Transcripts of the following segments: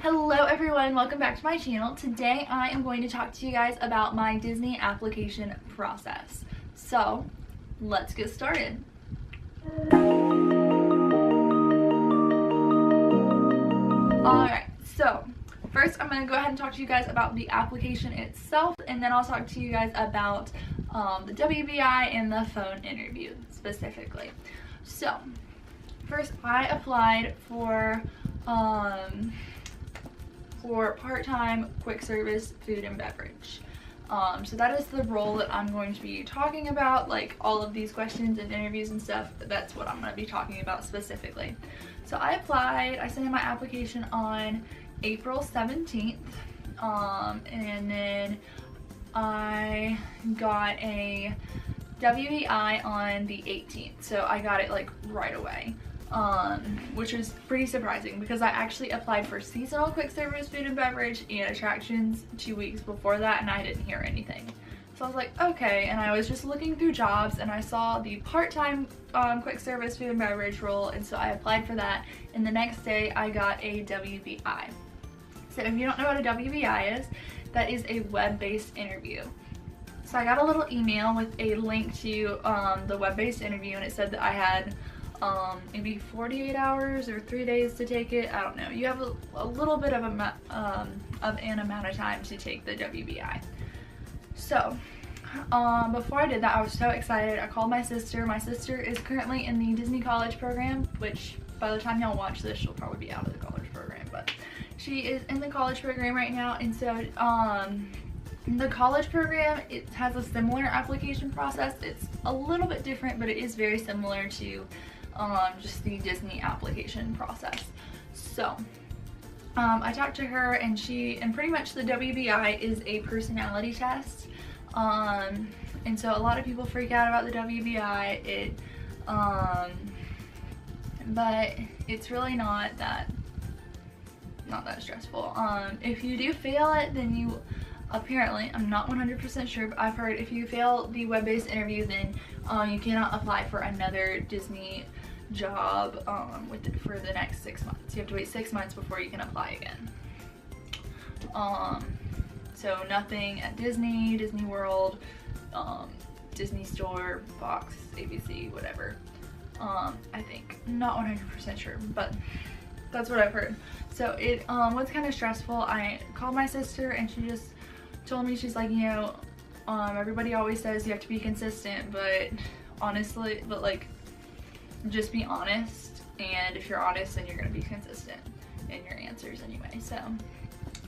Hello everyone, welcome back to my channel. Today I am going to talk to you guys about my Disney application process. So let's get started. Alright, so first I'm going to go ahead and talk to you guys about the application itself, and then I'll talk to you guys about the WBI and the phone interview specifically. So first I applied for part-time quick service food and beverage. So that is the role that I'm going to be talking about, like all of these questions and interviews and stuff. That's what I'm going to be talking about specifically. So I applied, I sent in my application on April 17th, and then I got a WBI on the 18th, so I got it like right away. Which was pretty surprising because I actually applied for seasonal quick service food and beverage and attractions 2 weeks before that, and I didn't hear anything. So I was like, okay, and I was just looking through jobs and I saw the part-time quick service food and beverage role, and so I applied for that, and the next day I got a WBI. So if you don't know what a WBI is, that is a web-based interview. So I got a little email with a link to the web-based interview, and it said that I had maybe 48 hours or 3 days to take it. I don't know. You have a little bit of an amount of time to take the WBI. So before I did that, I was so excited. I called my sister. My sister is currently in the Disney College program, which by the time y'all watch this, she'll probably be out of the college program, but she is in the college program right now. And so the college program, it has a similar application process. It's a little bit different, but it is very similar to just the Disney application process. So I talked to her, and pretty much the WBI is a personality test, and so a lot of people freak out about the WBI. But it's really not that stressful. If you do fail it, then you apparently, I'm not 100% sure, but I've heard if you fail the web-based interview, then you cannot apply for another Disney job for the next 6 months. You have to wait 6 months before you can apply again. So nothing at Disney, Disney World, Disney Store, Fox, ABC, whatever. I think. Not 100% sure, but that's what I've heard. So it was kind of stressful. I called my sister, and she just told me, she's like, you know, everybody always says you have to be consistent, but honestly, like, just be honest, and if you're honest, then you're going to be consistent in your answers anyway. So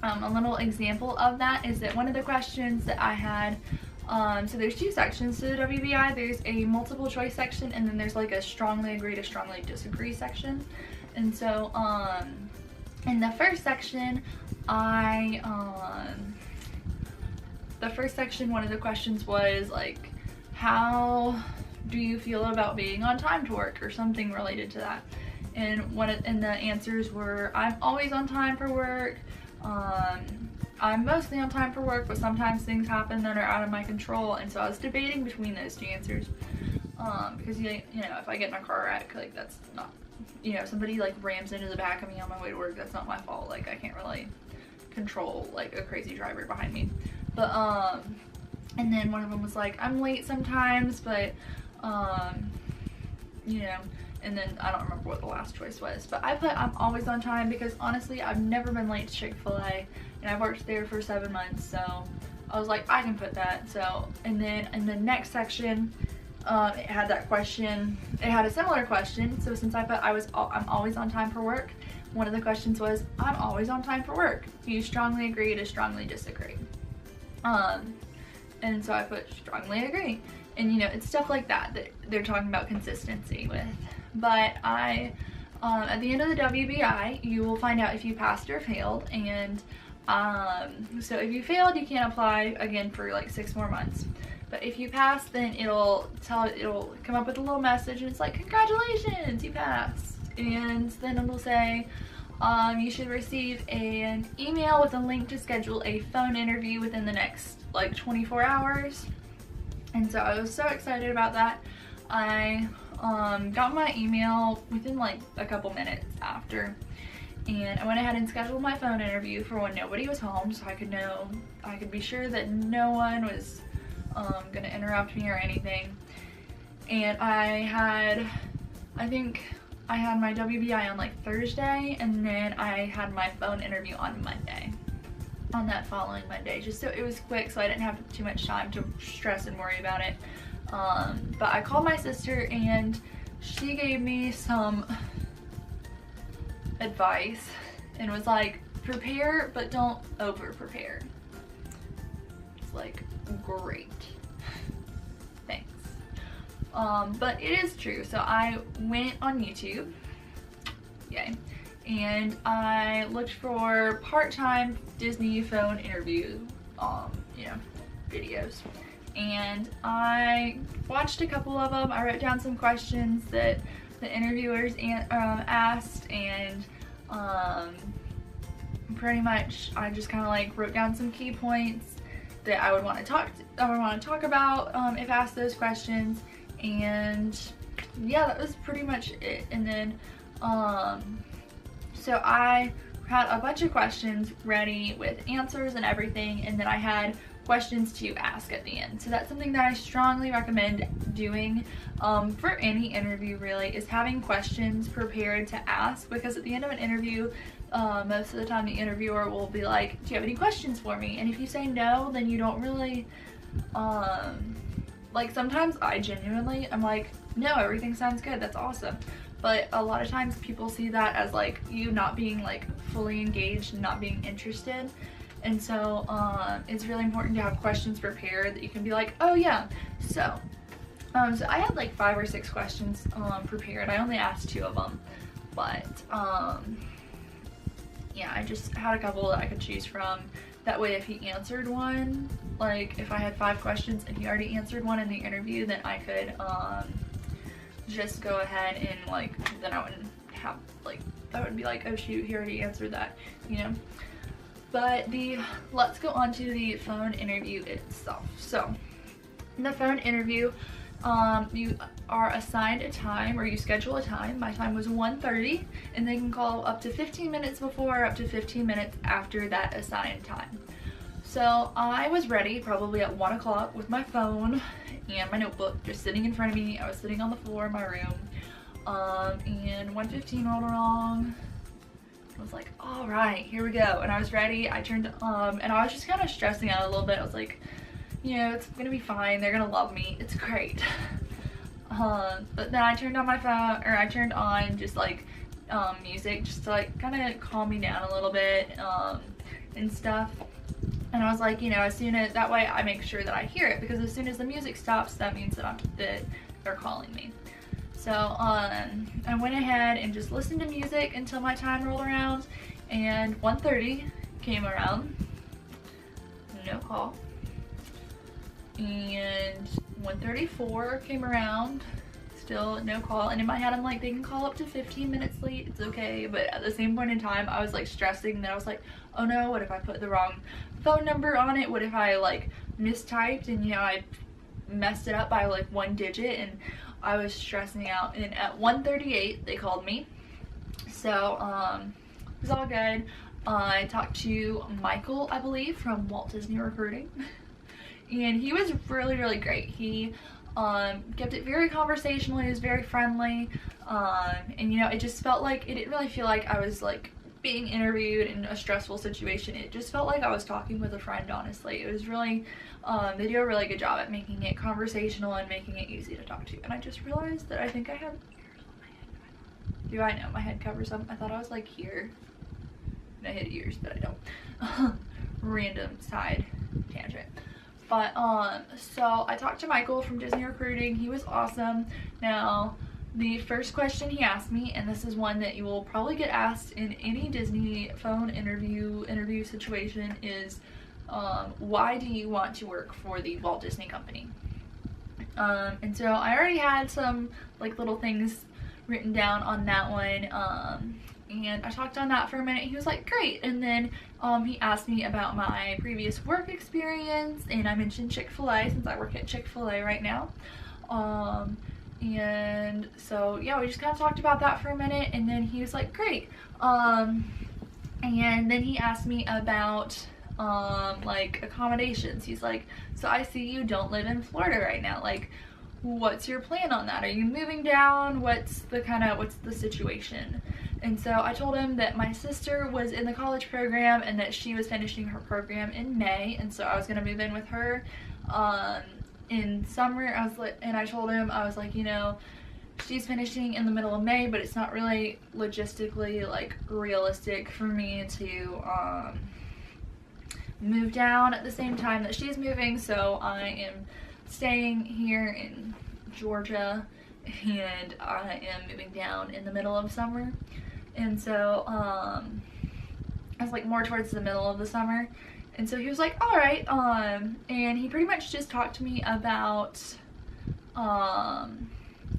a little example of that is that one of the questions that I had, so there's two sections to the WBI. There's a multiple choice section, and then there's like a strongly agree to strongly disagree section. And so in the first section, one of the questions was like, how do you feel about being on time to work, or something related to that. And the answers were, I'm always on time for work, I'm mostly on time for work, but sometimes things happen that are out of my control. And so I was debating between those two answers, because you know, if I get in a car wreck, like, that's not, you know, somebody like rams into the back of me on my way to work, that's not my fault. Like, I can't really control like a crazy driver behind me. But and then one of them was like, I'm late sometimes, but you know, and then I don't remember what the last choice was, but I put I'm always on time because honestly I've never been late to Chick-fil-A, and I've worked there for 7 months, so I was like, I can put that. So, and then in the next section, it had that question, it had a similar question. So since I put I'm always on time for work, one of the questions was, I'm always on time for work, do you strongly agree to strongly disagree? And so I put strongly agree. And you know, it's stuff like that that they're talking about consistency with. But at the end of the WBI, you will find out if you passed or failed. And so if you failed, you can't apply again for like 6 more months. But if you pass, then it'll come up with a little message, and it's like, congratulations, you passed. And then it'll say, you should receive an email with a link to schedule a phone interview within the next like 24 hours. And so I was so excited about that. I got my email within like a couple minutes after, And I went ahead and scheduled my phone interview for when nobody was home, so I could be sure that no one was gonna interrupt me or anything. And I think I had my WBI on like Thursday, and then I had my phone interview on Monday, on that following Monday, just so it was quick, so I didn't have too much time to stress and worry about it. But I called my sister, and she gave me some advice and was like, prepare but don't over prepare. It's like, great, thanks. But it is true. So I went on YouTube, yay, and I looked for part-time Disney phone interview videos, and I watched a couple of them. I wrote down some questions that the interviewers asked, and pretty much I just kind of like wrote down some key points that I would want to talk about if asked those questions. And yeah, that was pretty much it. And then so I had a bunch of questions ready with answers and everything, and then I had questions to ask at the end. So that's something that I strongly recommend doing for any interview, really, is having questions prepared to ask, because at the end of an interview, most of the time the interviewer will be like, do you have any questions for me? And if you say no, then you don't really like, sometimes I genuinely am like, no, everything sounds good, that's awesome. But a lot of times people see that as like you not being like fully engaged and not being interested. And so it's really important to have questions prepared that you can be like, oh yeah. So I had like 5 or 6 questions prepared. I only asked 2 of them, but yeah, I just had a couple that I could choose from. That way, if he answered one, like if I had 5 questions and he already answered one in the interview, then I could just go ahead and like, then I wouldn't have like, I would be like, oh shoot, he already answered that, you know. But let's go on to the phone interview itself. So in the phone interview, you are assigned a time, or you schedule a time. My time was 1:30, and they can call up to 15 minutes before, up to 15 minutes after that assigned time. So I was ready probably at 1 o'clock with my phone and my notebook just sitting in front of me. I was sitting on the floor in my room, and 1:15 rolled along. I was like, all right, here we go. And I was ready. I turned and I was just kind of stressing out a little bit. I was like, you know, it's gonna be fine, they're gonna love me, it's great. But then I turned on my phone, or I turned on just like music, just to like kind of calm me down a little bit and stuff. And I was like, you know, as soon as, that way I make sure that I hear it, because as soon as the music stops, that means that they're calling me. So I went ahead and just listened to music until my time rolled around, and 1:30 came around, no call. And 1:34 came around, still no call. And in my head I'm like, they can call up to 15 minutes late, it's okay. But at the same point in time, I was like stressing that I was like, oh no, what if I put the wrong phone number on it? What if I like mistyped and, you know, I messed it up by like 1 digit? And I was stressing out. And at 1:38 they called me, so it was all good. I talked to Michael, I believe, from Walt Disney Recruiting. And he was really, really great. He kept it very conversational. He was very friendly. And, you know, it just felt like, it didn't really feel like I was like being interviewed in a stressful situation. It just felt like I was talking with a friend, honestly. It was really, they do a really good job at making it conversational and making it easy to talk to. And I just realized that I think I have ears on my head. Do I know my head covers them? I thought I was like here. And I had ears, but I don't. Random side tangent. But so I talked to Michael from Disney Recruiting. He was awesome. Now, the first question he asked me, and this is one that you will probably get asked in any Disney phone interview situation, is why do you want to work for the Walt Disney Company? And so I already had some like little things written down on that one. And I talked on that for a minute. He was like, great. And then he asked me about my previous work experience, and I mentioned Chick-fil-A, since I work at Chick-fil-A right now. And so yeah, we just kind of talked about that for a minute, and then he was like, great. And then he asked me about like accommodations. He's like, so I see you don't live in Florida right now, like what's your plan on that? Are you moving down? What's the situation? And so I told him that my sister was in the college program and that she was finishing her program in May, and so I was gonna move in with her in summer. I told him, I was like, you know, she's finishing in the middle of May, but it's not really logistically like realistic for me to move down at the same time that she's moving, so I am staying here in Georgia and I am moving down in the middle of summer. And so I was like more towards the middle of the summer, and so he was like, all right, and he pretty much just talked to me about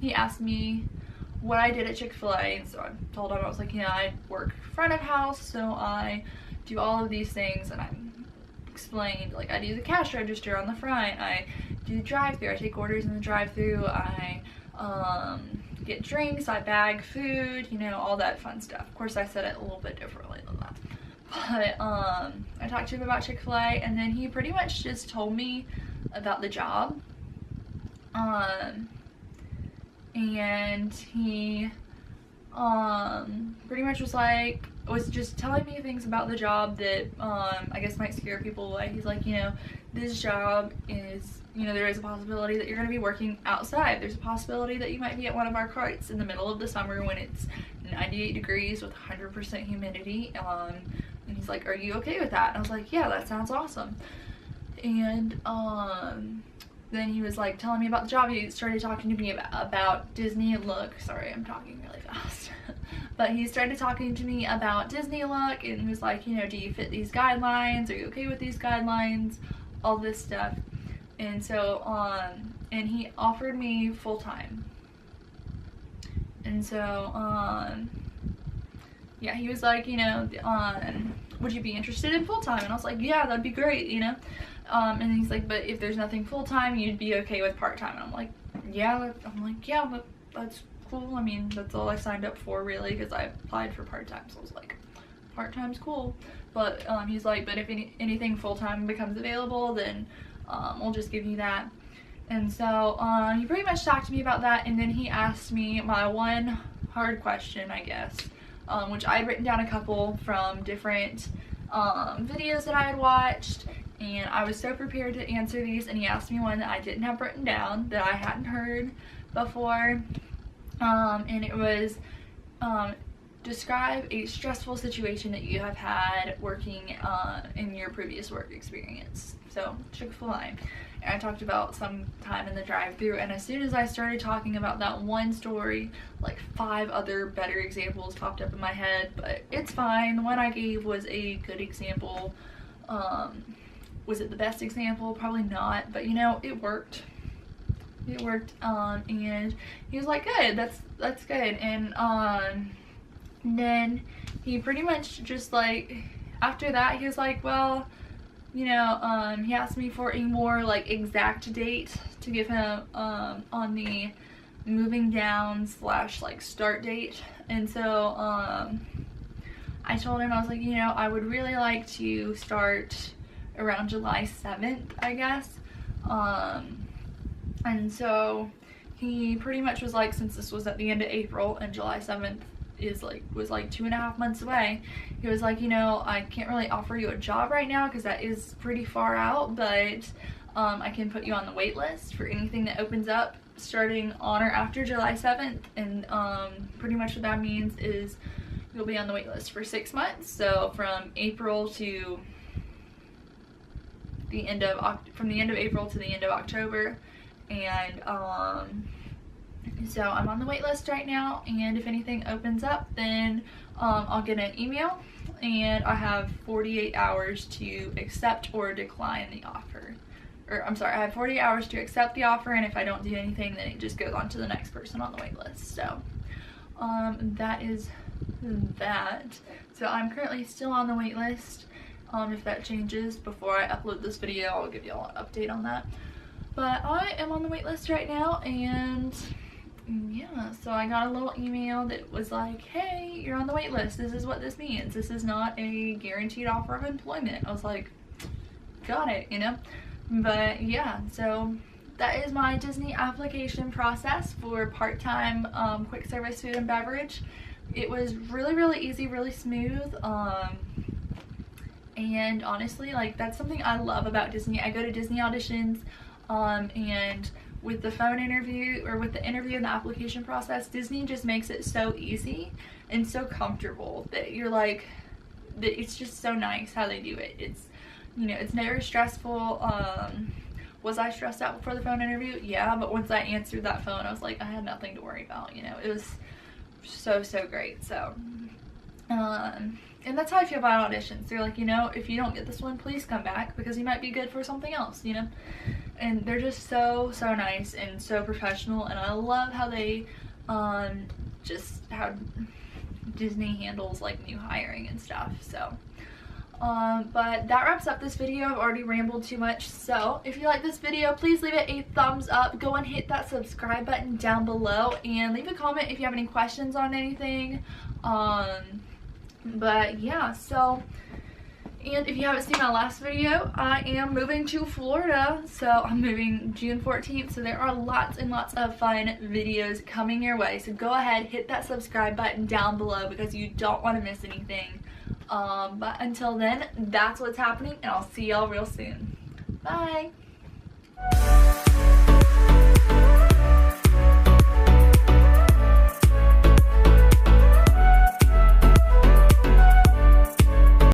he asked me what I did at Chick-fil-A, and so I told him, I was like, you know, I work front of house, so I do all of these things, and I explained, like, I do the cash register on the front, I do the drive-thru, I take orders in the drive-thru, I get drinks, I bag food, you know, all that fun stuff. Of course, I said it a little bit differently than that, but I talked to him about Chick-fil-A, and then he pretty much just told me about the job, and he pretty much was just telling me things about the job that I guess might scare people away. He's like, you know, this job is, you know, there is a possibility that you're going to be working outside. There's a possibility that you might be at one of our carts in the middle of the summer when it's 98 degrees with 100% humidity. And he's like, are you okay with that? And I was like, yeah, that sounds awesome. And then he was like telling me about the job. He started talking to me about Disney Look. Sorry, I'm talking really fast. But he started talking to me about Disney Look, and he was like, you know, do you fit these guidelines? Are you okay with these guidelines? All this stuff. And so, and he offered me full-time. And so, yeah, he was like, you know, would you be interested in full-time? And I was like, yeah, that'd be great, you know. And he's like, but if there's nothing full-time, you'd be okay with part-time. And I'm like, yeah, that's cool. I mean, that's all I signed up for, really, because I applied for part-time, so I was like, part-time's cool. But he's like, but if anything full-time becomes available, then we'll just give you that. And so he pretty much talked to me about that, and then he asked me my one hard question, I guess, which I had written down a couple from different videos that I had watched, and I was so prepared to answer these, and he asked me one that I didn't have written down, that I hadn't heard before, and it was, describe a stressful situation that you have had working in your previous work experience. So, Chick-fil-A. And I talked about some time in the drive-thru, and as soon as I started talking about that one story, like 5 other better examples popped up in my head, but it's fine. The one I gave was a good example. Was it the best example? Probably not, but you know, it worked. It worked, and he was like, good, that's good. And then he pretty much just like, after that, he was like, well, you know, he asked me for a more like exact date to give him on the moving down / like start date. And so I told him, I was like, you know, I would really like to start around July 7th, I guess. And so he pretty much was like, since this was at the end of April and July 7th was like 2.5 months away, he was like, you know, I can't really offer you a job right now because that is pretty far out, but I can put you on the wait list for anything that opens up starting on or after July 7th. And pretty much what that means is you'll be on the wait list for 6 months, so from April to the end of April to the end of October. And so I'm on the wait list right now, and if anything opens up, then I'll get an email, and I have 48 hours to accept or decline the offer. Or I'm sorry, I have 40 hours to accept the offer, and if I don't do anything, then it just goes on to the next person on the wait list. So that is that. So I'm currently still on the wait list. If that changes before I upload this video, I'll give you all an update on that. But I am on the wait list right now, and yeah, so I got a little email that was like, hey, you're on the wait list. This is what this means. This is not a guaranteed offer of employment. I was like, got it, you know? But yeah, so that is my Disney application process for part-time quick service food and beverage. It was really easy, really smooth. And honestly, like, that's something I love about Disney. I go to Disney auditions, and with the phone interview, or with the interview and the application process, Disney just makes it so easy and so comfortable that you're like, that it's just so nice how they do it. It's, you know, it's never stressful. Was I stressed out before the phone interview? Yeah, but once I answered that phone, I was like, I had nothing to worry about, you know. It was so great. So and that's how I feel about auditions. They're like, you know, if you don't get this one, please come back, because you might be good for something else, you know. And they're just so nice and so professional, and I love how they just how Disney handles like new hiring and stuff. So but that wraps up this video. I've already rambled too much, so if you like this video, please leave it a thumbs up. Go and hit that subscribe button down below, and leave a comment if you have any questions on anything. But yeah, so, and if you haven't seen my last video, I am moving to Florida. So I'm moving June 14th, so there are lots and lots of fun videos coming your way. So go ahead, hit that subscribe button down below, because you don't want to miss anything. But until then, that's what's happening, and I'll see y'all real soon. Bye!